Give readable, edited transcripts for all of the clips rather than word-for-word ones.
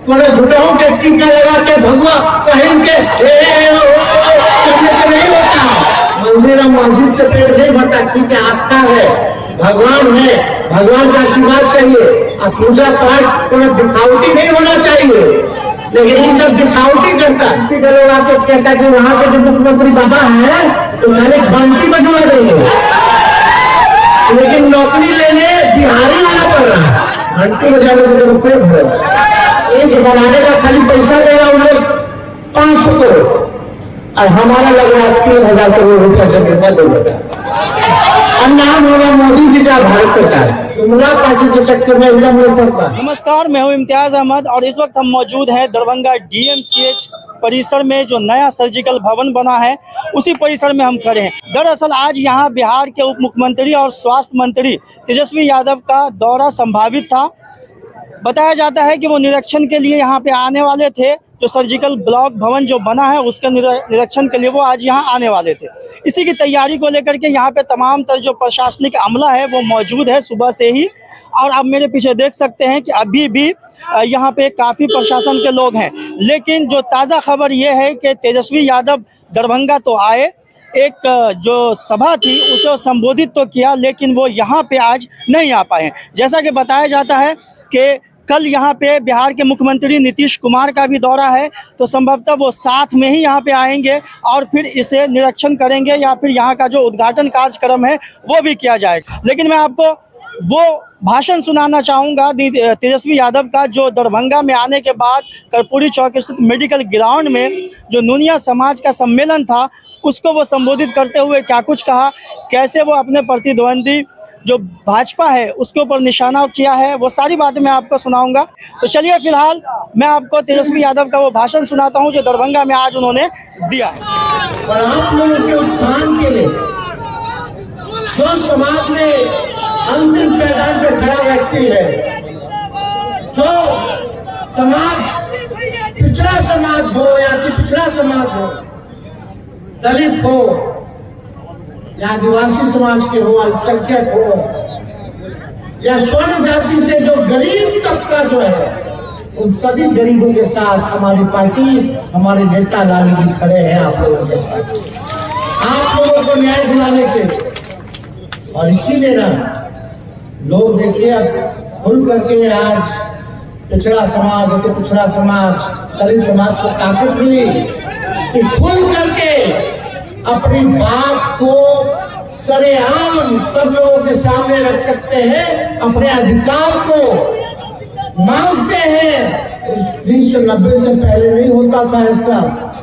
थोड़े झूठों के टीका लगा के भगवा पहन के करने से नहीं होता। मंदिर और मस्जिद से पेट नहीं भरता। ठीक है, आस्था है, भगवान है, भगवान का आशीर्वाद चाहिए। अब पूजा पाठ थोड़ा दिखावटी नहीं होना चाहिए, लेकिन ये सब दिखावटी करता है। लोग आपको कहता कि वहां के जो मुख्यमंत्री बाबा हैं तो मैंने घंटी बजवा देंगे, लेकिन नौकरी लेने बिहारी वाला पड़ रहा है। घंटी बजाने से रुपये भरे, एक बनाने का खाली पैसा लेगा उन लोग 500 करोड़, और हमारा लग रहा है 3000 करोड़ रुपया जगह देगा। और नाम होगा मोदी जी का भारत सरकार, शिमला पार्टी के चक्कर में एकदम नहीं पड़ता। नमस्कार, मैं हूं इम्तियाज अहमद और इस वक्त हम मौजूद हैं दरभंगा DMCH परिसर में। जो नया सर्जिकल भवन बना है उसी परिसर में हम खड़े हैं। दरअसल आज यहां बिहार के उप मुख्यमंत्री और स्वास्थ्य मंत्री तेजस्वी यादव का दौरा संभावित था। बताया जाता है कि वो निरीक्षण के लिए यहाँ पे आने वाले थे। जो सर्जिकल ब्लॉक भवन जो बना है उसके निरीक्षण के लिए वो आज यहाँ आने वाले थे। इसी की तैयारी को लेकर के यहाँ पे तमाम तरह जो प्रशासनिक अमला है वो मौजूद है सुबह से ही। और आप मेरे पीछे देख सकते हैं कि अभी भी यहाँ पे काफ़ी प्रशासन के लोग हैं। लेकिन जो ताज़ा खबर ये है कि तेजस्वी यादव दरभंगा तो आए, एक जो सभा थी उसे संबोधित तो किया, लेकिन वो यहाँ पे आज नहीं आ पाए। जैसा कि बताया जाता है कि कल यहाँ पे बिहार के मुख्यमंत्री नीतीश कुमार का भी दौरा है, तो संभवतः वो साथ में ही यहाँ पे आएंगे और फिर इसे निरीक्षण करेंगे या फिर यहाँ का जो उद्घाटन कार्यक्रम है वो भी किया जाएगा। लेकिन मैं आपको वो भाषण सुनाना चाहूँगा तेजस्वी यादव का, जो दरभंगा में आने के बाद कर्पूरी चौक स्थित मेडिकल ग्राउंड में जो नूनिया समाज का सम्मेलन था उसको वो संबोधित करते हुए क्या कुछ कहा, कैसे वो अपने प्रतिद्वंदी जो भाजपा है उसके ऊपर निशाना किया है, वो सारी बातें मैं आपको सुनाऊंगा। तो चलिए फिलहाल मैं आपको तेजस्वी यादव का वो भाषण सुनाता हूं जो दरभंगा में आज उन्होंने दिया है। और आप लोगों के उत्थान के लिए जो समाज में अंतिम पैदान पे खड़ा व्यक्ति है, जो समाज पिछड़ा समाज हो या कि पिछड़ा समाज हो, दलित हो या आदिवासी समाज के हो, अल्पसंख्यक हो या स्वर्ण जाति से जो गरीब तबका जो है, उन सभी गरीबों के साथ हमारी पार्टी, हमारे नेता लालू जी खड़े हैं आप लोगों के साथ, आप लोगों को न्याय दिलाने के लिए। और इसीलिए ना लोग देखिए अब खुल करके आज पिछड़ा समाज है तो पिछड़ा समाज, दलित समाज को ताकत मिली कि खुल करके अपनी बात को सरेआम सब लोगों के सामने रख सकते हैं, अपने अधिकार को मांगते हैं। 1990 से पहले नहीं होता था ऐसा।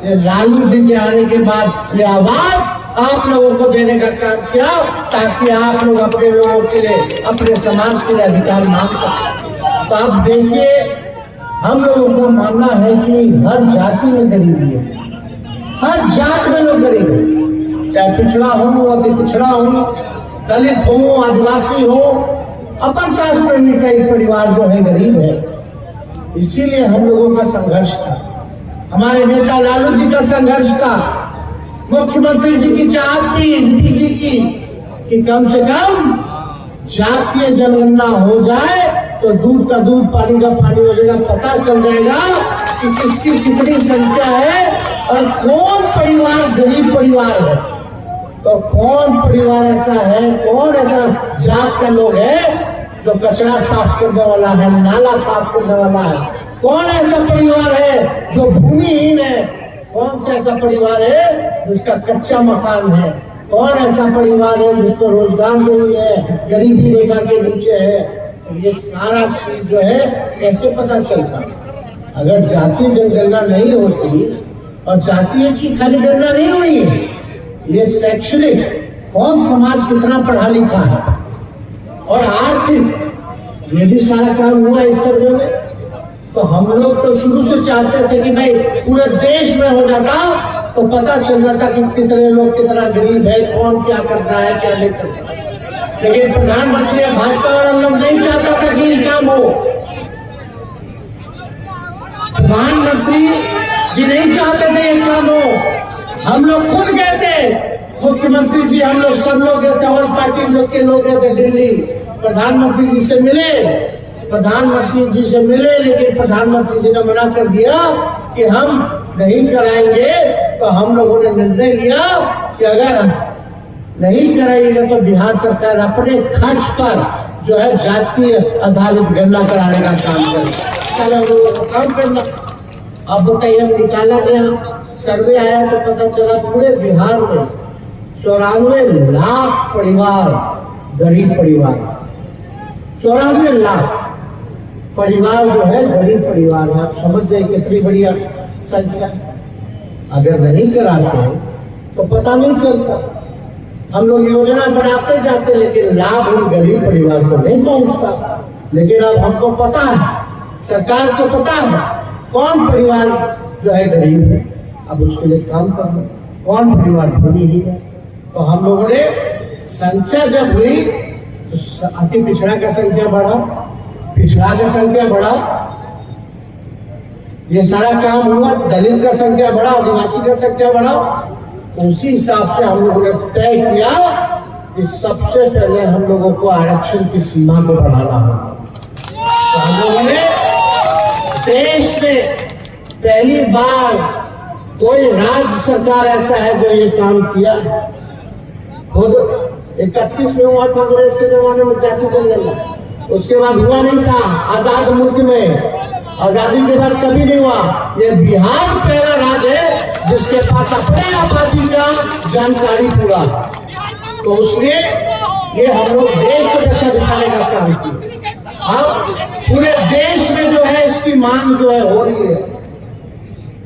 ये लालू जी के आने के बाद ये आवाज आप लोगों को देने का काम किया ताकि आप लोग अपने लोगों के लिए, अपने समाज के लिए अधिकार मांग सकें। तो आप देखिए, हम लोगों का मानना है कि हर जाति में गरीबी है, हर जात में लोग गरीब है, चाहे पिछड़ा हो, अति पिछड़ा हो, दलित हो, आदिवासी हो, अपन कास्ट में कई परिवार जो है गरीब है। इसीलिए हम लोगों का संघर्ष था, हमारे नेता लालू जी का संघर्ष था, मुख्यमंत्री जी की चाहत थी, नीति जी की, कि कम से कम जातीय जनगणना हो जाए तो दूध का दूध, पानी का पानी हो जाएगा, पता चल जाएगा कि किसकी कितनी संख्या है और कौन परिवार गरीब परिवार है। तो कौन परिवार ऐसा है, कौन ऐसा जात का लोग है जो कचरा साफ करने वाला है, नाला साफ करने वाला है, कौन ऐसा परिवार है जो भूमिहीन है, कौन सा ऐसा परिवार है जिसका कच्चा मकान है, कौन ऐसा परिवार है जिसको रोजगार नहीं है, गरीबी रेखा के नीचे है। ये सारा चीज जो है कैसे पता चलता? अगर जातीय जनगणना नहीं होती, और जातीय की खाली गणना नहीं हुई है, ये शैक्षणिक कौन समाज कितना पढ़ा लिखा है और आर्थिक, ये भी सारा काम हुआ इस सर्वे में। तो हम लोग तो शुरू से चाहते थे कि भाई पूरे देश में हो जाता तो पता चल जाता कि कितने लोग कितना गरीब है, कौन क्या कर रहा है, क्या नहीं कर रहा है। लेकिन प्रधानमंत्री भाजपा वाला लोग नहीं चाहता था कि ये काम हो। प्रधानमंत्री जी नहीं चाहते थे ये काम हो। हम लोग खुद गए थे, मुख्यमंत्री जी, हम लोग सब लोग गए थे, और पार्टी लोग के लोग गए थे दिल्ली, प्रधानमंत्री जी से मिले प्रधानमंत्री जी से मिले, लेकिन प्रधानमंत्री जी ने मना कर दिया कि हम नहीं कराएंगे। तो हम लोगों ने निर्णय लिया कि अगर नहीं कराएंगे तो बिहार सरकार अपने खर्च पर जो है जातीय आधारित गणना कराने का काम करे। चलो हम लोगों को काम करना। अब बताइए, निकाला गया, सर्वे आया तो पता चला पूरे बिहार में 94 लाख परिवार, गरीब परिवार, 94 लाख परिवार जो है गरीब परिवार है। आप समझ जाए कितनी बढ़िया संख्या। अगर नहीं कराते तो पता नहीं चलता। हम लोग योजना बनाते जाते, लेकिन लाभ उन गरीब परिवार को नहीं पहुंचता। लेकिन अब हमको पता है, सरकार को पता है कौन परिवार जो है गरीब है, अब उसके लिए काम करना। कौन परिवार भूमिहीन है। तो हम लोगों ने संख्या जब हुई तो अति पिछड़ा का संख्या बढ़ा, पिछड़ा का संख्या बढ़ा, ये सारा काम हुआ। दलित का संख्या बढ़ा, आदिवासी का संख्या बढ़ा। उसी हिसाब से हम लोगों ने तय किया कि सबसे पहले हम लोगों को आरक्षण की सीमा को बढ़ाना होगा। तो हम लोगों ने देश में पहली बार कोई राज्य सरकार ऐसा है जो ये काम किया। खुद 31 में हुआ था अंग्रेज के जमाने में जाति जनगणना, उसके बाद हुआ नहीं था आजाद मुल्क में। आजादी के बाद कभी नहीं हुआ। ये बिहार पहला राज्य है जिसके पास अपने आबादी का जानकारी पूरा। तो उसलिए ये हम लोग देश को दशा दिखाने का काम किया। अब पूरे देश में जो है इसकी मांग जो है हो रही है,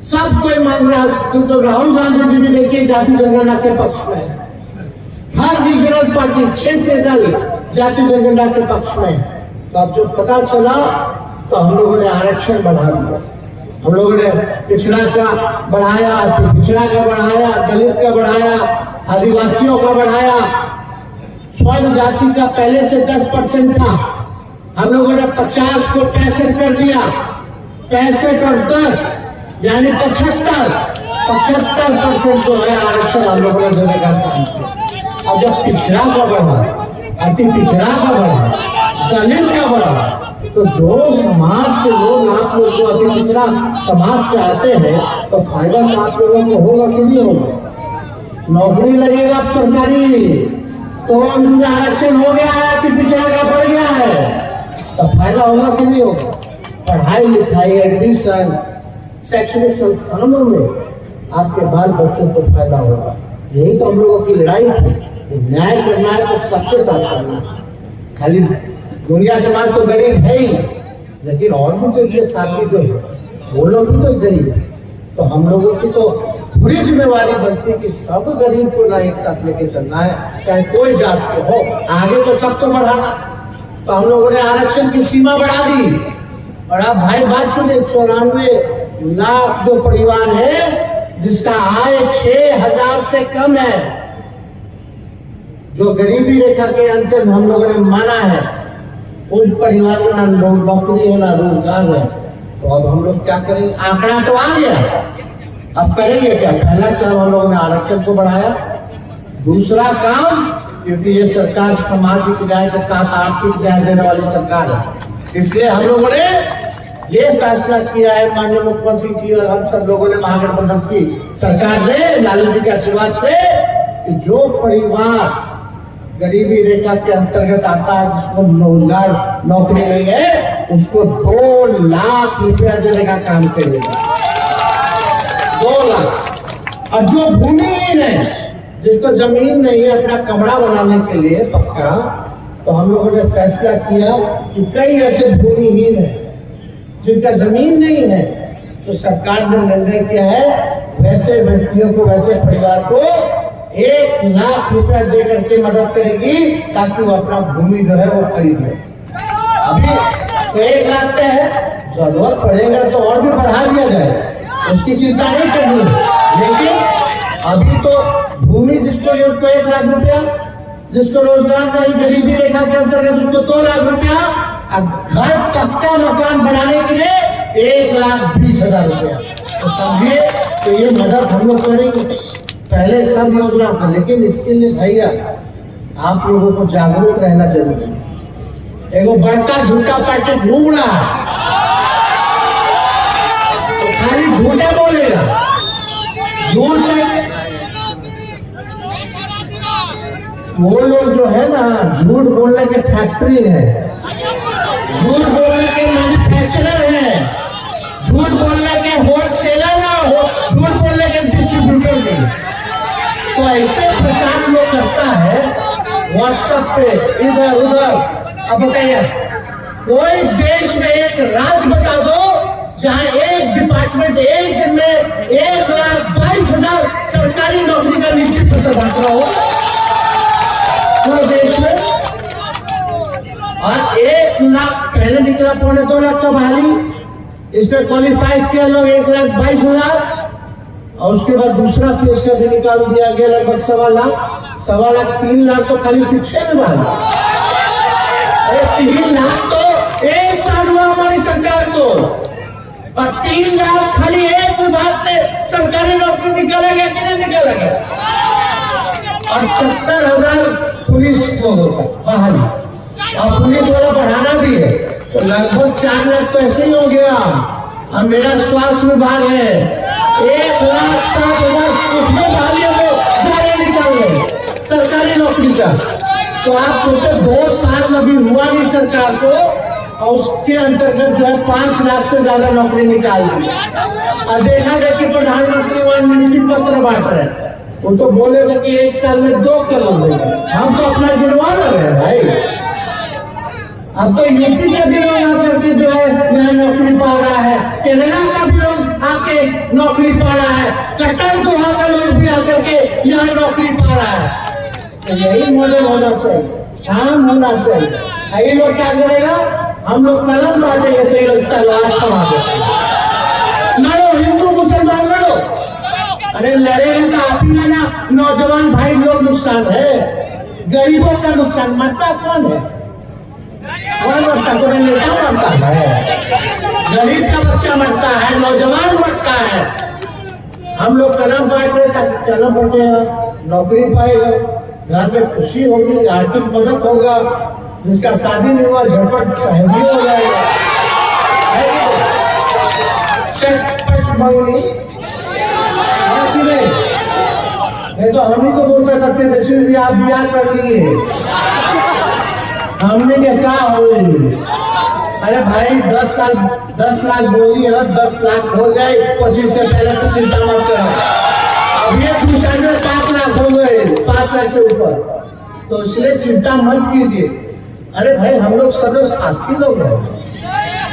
सब कोई मांग रहा है। तो राहुल गांधी जी भी देखिए जाति जनगणना के पक्ष में, हर रीजनल पार्टी, क्षेत्रीय दल जाति जनगणना के पक्ष में। तो अब जो पता चला तो हम लोगों ने आरक्षण बढ़ा दिया। हम लोगों ने पिछड़ा का बढ़ाया, पिछड़ा का बढ़ाया, दलित का बढ़ाया, आदिवासियों का बढ़ाया। स्वर्ण जाति का पहले से 10% था, हम लोगों ने 50 को 65 कर दिया। 65 और 10 यानी 75% जो है आरक्षण हम लोगों ने देने का काम किया। और जब पिछड़ा का बढ़ा, अति पिछड़ा का बढ़ा, दलित का बढ़ा, तो जो समाज के लोग, आप लोग जो अति पिछड़ा समाज से आते हैं, तो फायदा तो आप लोगों को होगा कि नहीं होगा। नौकरी लगेगा आप सरकारी, तो उसमें आरक्षण हो गया है, अति पिछड़ा का बढ़ गया है, तो फायदा होगा कि नहीं होगा। पढ़ाई लिखाई, एडमिशन, शैक्षणिक संस्थानों में आपके बाल बच्चों को फायदा होगा। यही तो हम लोगों की लड़ाई थी। न्याय करना है तो सबके साथ करना है। खाली दुनिया समाज तो गरीब है ही, लेकिन और भी तो ये साथी जो है वो लोग भी तो गरीब है। तो हम लोगों की तो पूरी जिम्मेवारी बनती है कि सब गरीब को ना एक साथ लेके चलना है, चाहे कोई जात के हो। आगे तो सबको बढ़ाना। तो हम लोगों ने आरक्षण की सीमा बढ़ा दी। और आप भाई बात सुनिए, 94 लाख जो परिवार है जिसका आय 6,000 से कम है, जो गरीबी रेखा के अंतर हम लोगों ने माना है, उन परिवार में ना नौकरी है ना रोजगार है। तो अब हम लोग क्या करेंगे। आंकड़ा तो आ गया, अब करेंगे क्या। पहला काम हम लोगों ने आरक्षण को बढ़ाया। दूसरा काम, क्योंकि ये सरकार सामाजिक न्याय के साथ आर्थिक न्याय देने वाली सरकार है, इसलिए हम लोगों ने ये फैसला किया है, माननीय मुख्यमंत्री जी और हम सब लोगों ने, महागठबंधन की सरकार ने, लालू जी के आशीर्वाद से, कि जो परिवार गरीबी रेखा के अंतर्गत आता है, जिसको रोजगार नौकरी नहीं है, उसको 2 लाख रुपया देने का काम करेगा। 2 लाख। और जो भूमिहीन है, जिसको जमीन नहीं है अपना कमरा बनाने के लिए पक्का, तो हम लोगों ने फैसला किया कि कई ऐसे भूमिहीन है जिनका जमीन नहीं है, तो सरकार ने निर्णय किया है वैसे व्यक्तियों को, वैसे परिवार को 1 लाख रुपया दे करके मदद करेगी, ताकि वो अपना भूमि जो है वो खरीद ले। अभी तो 1 लाख का है, जरूरत पड़ेगा तो और भी बढ़ा दिया जाए, उसकी चिंता नहीं करनी। लेकिन अभी तो भूमि जिसको लिए उसको 1 लाख रुपया, जिसको रोजगार नहीं, गरीबी रेखा के अंतर्गत उसको 2 लाख रुपया, घर पक्का मकान बनाने के लिए 1,20,000 रुपया। तो समझिए तो ये मदद हम लोग करेंगे। पहले सब योजना पर, लेकिन इसके लिए भैया आप लोगों को जागरूक रहना जरूरी है। एगो बड़का झूठा पार्टी घूम रहा है, तो खाली झूठे बोलेगा, झूठ से। वो लोग जो है ना, झूठ बोलने के फैक्ट्री है, झूठ बोलने के मैन्युफैक्चरर है, झूठ बोलने के होलसेलर है, झूठ बोलने के डिस्ट्रीब्यूटर भी। तो ऐसे प्रचार लोग करता है व्हाट्सएप पे इधर उधर। अब बताइए, कोई देश में एक राज्य बता दो जहां एक डिपार्टमेंट एक दिन में 1,22,000 सरकारी नौकरी का निश्चित पत्र बांट रहा हो पूरे देश में। और 1 लाख पहले निकला, 2.25 का बहाली, इसमें क्वालिफाई किया लोग 1,22,000, और उसके बाद दूसरा फेज का भी निकाल दिया गया लगभग 1.25 लाख, 1.25 लाख, 3 लाख तो खाली शिक्षा विभाग। 3 लाख तो 1 साल हुआ हमारी सरकार को, और 3 लाख खाली एक विभाग से सरकारी नौकरी निकालेगा कि नहीं निकालेगा। और 70,000 पुलिस लोगों का बहाली, और पुलिस वाला बढ़ाना भी है, तो लगभग 4 लाख तो ऐसे ही हो गया। और मेरा स्वास्थ्य विभाग है, 1,60,000 उसमें बहाली हमें निकाल ले सरकारी नौकरी का। तो आप सोचो 2 साल अभी हुआ नहीं सरकार को, और उसके अंतर्गत जो है 5 लाख से ज्यादा नौकरी निकाल दी। और देखा जाए कि प्रधानमंत्री वहां नियुक्ति पत्र बांट रहे हैं, वो तो बोलेगा कि 1 साल में 2 करोड़ देगा। हम तो अपना गिनवा रहे हैं भाई। अब तो यूपी का भी लोग आकर के जो है यहाँ नौकरी पा रहा है, केरला का भी लोग आके नौकरी पा रहा है, कटर दोहा का लोग भी आकर के यहाँ नौकरी पा रहा है। तो यही मॉडल होना चाहिए, काम होना चाहिए। ये लोग क्या करेगा, हम लोग कलम बांटेंगे तो ये लोग तलवार थमा देंगे। लड़ो, हिंदू मुसलमान लड़ो। अरे लड़ेगा तो आप ही में ना, नौजवान भाई लोग नुकसान है, गरीबों का नुकसान। मरता कौन है? कौन मरता? कोई नेता मरता है? गरीब का बच्चा मरता है, नौजवान मरता है। हम लोग कलम बांट रहे, कलम बांटेगा, नौकरी पाएगा, घर में खुशी होगी, आर्थिक मदद होगा, जिसका शादी नहीं हुआ झटपट शादी हो जाएगा। चटपट मंगनी नहीं तो हम ही को बोलता था तेजस्वी भी आप ब्याह कर लिए, हमने क्या हो। अरे भाई 10 लाख बोली है, 10 लाख हो जाए 25 से पहले तो चिंता मत करो। अब ये 5 लाख हो गए, 5 लाख से ऊपर, तो इसलिए चिंता मत कीजिए। अरे भाई हम लोग सब लोग साथी लोग हैं,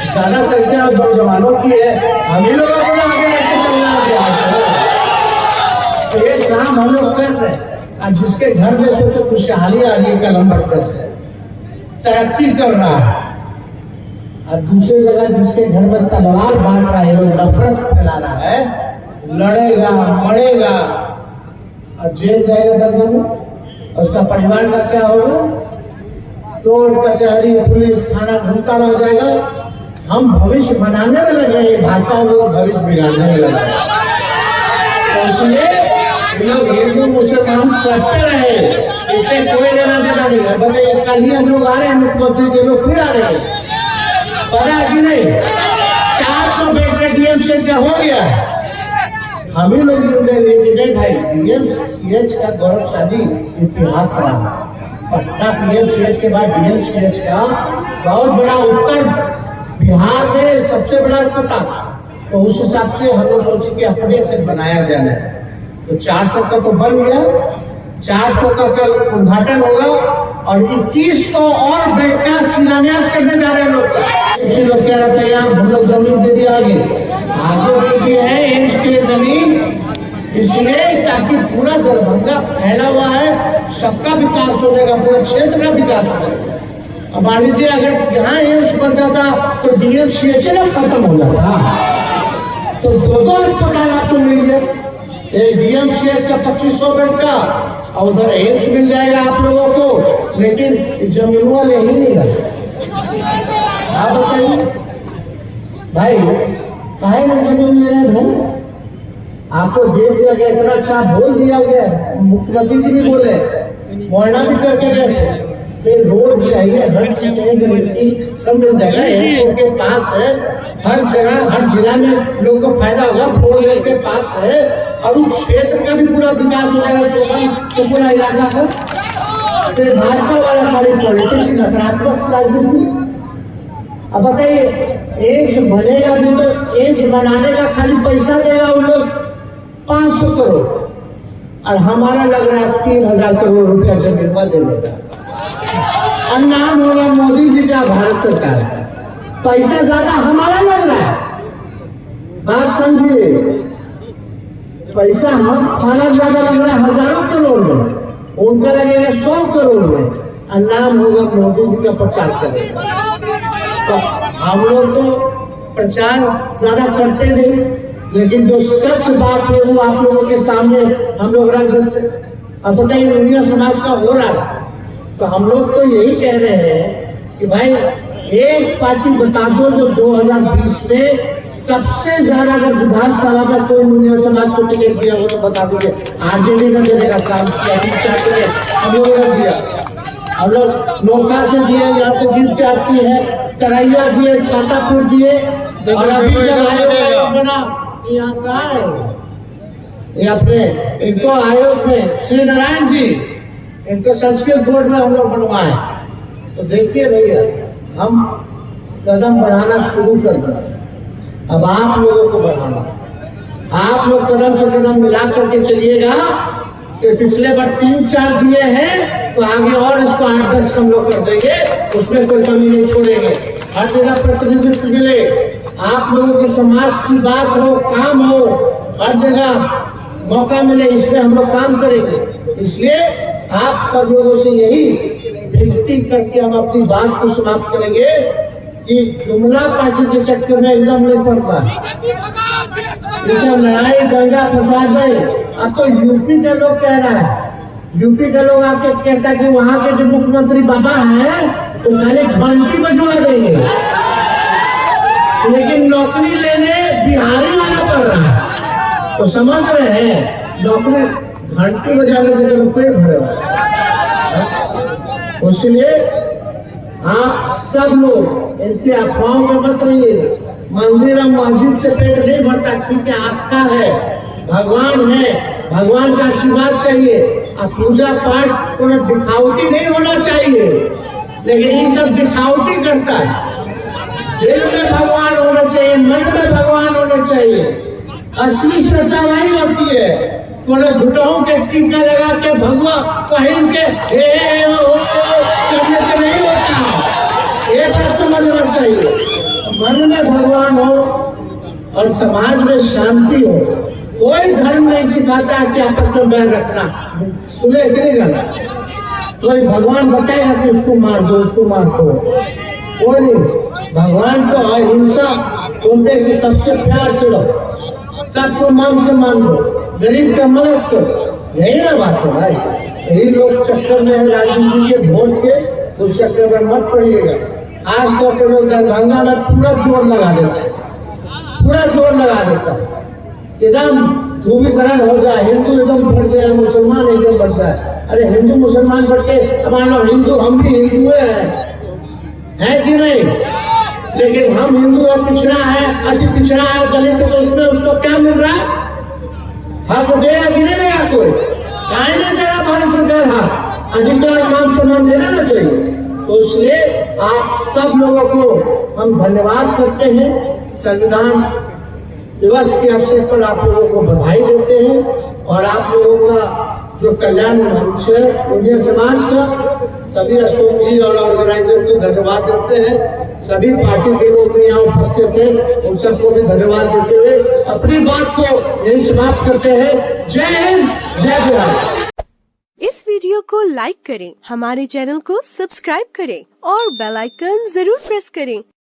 ज्यादा संख्या नौजवानों की है, हम ही लोगों को आगे लेके चलना है। तो ये काम हम लोग कर रहे हैं। और जिसके घर में सोचो खुशहाली आ रही है कलम बटकर से, तरक्की कर रहा है, और दूसरी जगह जिसके घर में तलवार बांट रहा है, लोग नफरत फैला रहा है, लड़ेगा मरेगा और जेल जाएगा दर्जा में, और उसका परिवार का क्या होगा? कोर्ट कचहरी पुलिस थाना घूमता रह जाएगा। हम भविष्य बनाने में लगे, भाजपा लोग भविष्य बिगाड़ने में लगे। तो इसलिए लोग हिंदू मुसलमान करते रहे, इससे कोई लेना देना नहीं है। बताइए कल ही हम लोग आ रहे हैं, मुख्यमंत्री जी लोग फिर आ रहे हैं, पता है कि नहीं? 400 बेड का डीएमसीएच का हो गया। हम ही लोग नहीं भाई, डीएमसीएच का गौरवशाली इतिहास रहा। पटना पीएमसीएच के बाद डीएमसीएच का बहुत बड़ा, उत्तर बिहार में सबसे बड़ा अस्पताल, तो उस हिसाब से हम लोग सोचे कि अपने से बनाया जाना है। तो 400 का तो बन गया, 400 का कल उद्घाटन होगा, और 2100 और बेड का शिलान्यास करने जा रहे हैं लोग। लोग कह रहे थे यहाँ हम लोग जमीन दे दिया, आगे दे दी है एम्स के लिए जमीन, इसलिए ताकि पूरा दरभंगा फैला हुआ है, सबका विकास हो जाएगा, पूरे क्षेत्र का विकास हो जाएगा। अब मान लीजिए अगर यहाँ एम्स बन जाता तो डीएमसीएच खत्म हो जाता, तो 2 अस्पताल आपको मिल गया, एक डीएमसीएच का 2500 बेड का, और उधर एम्स मिल जाएगा आप लोगों को, लेकिन जमीन वाले ही नहीं रहे। आप बताइए भाई, काहे नहीं जमीन ले रहे भाई? आपको दे दिया गया, इतना अच्छा बोल दिया गया, मुख्यमंत्री जी भी बोले, मुआयना भी करके गए थे, ये रोड चाहिए, हर चीज है, गरीबी सब मिल जाएगा, एयरपोर्ट के पास है, हर जगह हर जिला में लोगों को फायदा होगा, 4 लेन के पास है, और उस क्षेत्र का भी पूरा विकास हो जाएगा, शोभन के पूरा इलाका का। तो भाजपा वाला खाली पॉलिटिक्स, नकारात्मक राजनीति। अब बताइए, एम्स बनेगा भी तो एम्स बनाने का खाली पैसा देगा उन लोग 500 करोड़, और हमारा लग रहा है 3000 करोड़ रुपया जमीन में दे देगा, और नाम होगा मोदी जी का, भारत सरकार का। पैसा ज्यादा हमारा लग रहा है, बात समझिए, पैसा हमारा ज्यादा लग रहा है हजारों करोड़ में, उनका लगेगा 100 करोड़ में, और नाम होगा मोदी जी का प्रचार करेगा। तो हम लोग तो प्रचार ज्यादा करते नहीं, लेकिन जो सच बात है वो आप लोगों के सामने हम लोग रख देते। अब बताइए, दुनिया समाज का हो रहा है, तो हम लोग तो यही कह रहे हैं कि भाई एक पार्टी बता दो जो 2020 में सबसे ज्यादा, अगर विधानसभा में कोई दुनिया समाज को टिकट दिया हो तो बता दीजिए। आरजेडी ने देने का काम किया, हम लोगों ने दिया, हम लोग नौका से दिए, यहाँ से जीत के आती है, तरैया दिए, छातापुर दिए, और अभी जब आयोग बना, यहाँ कहाँ है ये अपने, इनको आयोग में श्री नारायण जी, इनको संस्कृत बोर्ड में हम लोग बनवाए। तो देखिए भैया, हम कदम बढ़ाना शुरू कर दें, अब आप लोगों को बढ़ाना, आप लोग कदम से कदम मिला करके चलिएगा कि पिछले बार 3-4 दिए हैं, तो आगे और इसको 8-10 हम लोग कर देंगे, उसमें कोई कमी नहीं छोड़ेंगे। हर जगह प्रतिनिधित्व मिले, आप लोगों के समाज की बात हो, काम हो, हर जगह मौका मिले, इसमें हम लोग काम करेंगे। इसलिए आप सब लोगों से यही विनती करके हम अपनी बात को समाप्त करेंगे कि जुमला पार्टी के चक्कर में एकदम नहीं पड़ता, जैसे लड़ाई दंगा फसाद है। अब तो यूपी के लोग कह रहा है, यूपी के लोग आके कहता है कि वहाँ के जो मुख्यमंत्री बाबा हैं तो खाली घंटी बजवा देंगे, लेकिन नौकरी लेने बिहारी वाला पड़ रहा है। तो समझ रहे हैं, नौकरी घंटी बजाने से तो पेट भरेगा। इसलिए आप सब लोग इनके अफवाहों में मत रहिए। मंदिर और मस्जिद से पेट नहीं भरता, ठीक है, आस्था है, भगवान है, भगवान का आशीर्वाद चाहिए। अब पूजा पाठ को दिखावटी नहीं होना चाहिए, लेकिन ये सब दिखावटी करता है। दिल में भगवान होना चाहिए, मन में भगवान होना चाहिए। असली श्रद्धा वही होती है, कोने झूठों के टीका लगा के भगवा पहन के करने से नहीं होता। ये बात समझना चाहिए, मन में भगवान हो और समाज में शांति हो। कोई धर्म नहीं सिखाता कि आपस में बैर रखना, सुने कि नहीं करना। कोई भगवान बताएगा कि उसको मार दो, उसको मार दो, कोई नहीं। भगवान तो अहिंसा बोलते हैं कि सबसे प्यार से रहो, सबको मान से मान लो, गरीब का मदद करो, यही ना बात है भाई। यही लोग चक्कर में है राजनीति के, वोट के, उस चक्कर में मत पड़िएगा। आज तो के लोग दरभंगा में पूरा जोर लगा देता है, पूरा जोर लगा देता है, एकदम ध्रुवीकरण हो जाए, हिंदू एकदम बढ़ जाए, मुसलमान एकदम बढ़ जाए। अरे हिंदू मुसलमान बढ़ के हमारा हिंदू, हम भी हिंदू हैं कि नहीं? लेकिन हम हिंदू और पिछड़ा है, अति पिछड़ा है, दलित, तो उसमें उसको क्या मिल रहा है? हक देगा कि नहीं देगा? कोई काहे नहीं दे रहा भारत सरकार हक, अधिकार मान सम्मान देना ना चाहिए। तो इसलिए आप सब लोगों को हम धन्यवाद करते हैं। संविधान दिवस के अवसर पर आप लोगों को बधाई देते हैं, और आप लोगों का जो कल्याण मंच है इंडिया समाज का, सभी अशोक जी और ऑर्गेनाइजर को धन्यवाद देते हैं। सभी पार्टी के लोग भी यहाँ उपस्थित हैं, उन सबको भी धन्यवाद देते हुए अपनी बात को यही समाप्त करते हैं। जय हिंद, जय बिहार। इस वीडियो को लाइक करें, हमारे चैनल को सब्सक्राइब करें और बेल आइकन जरूर प्रेस करें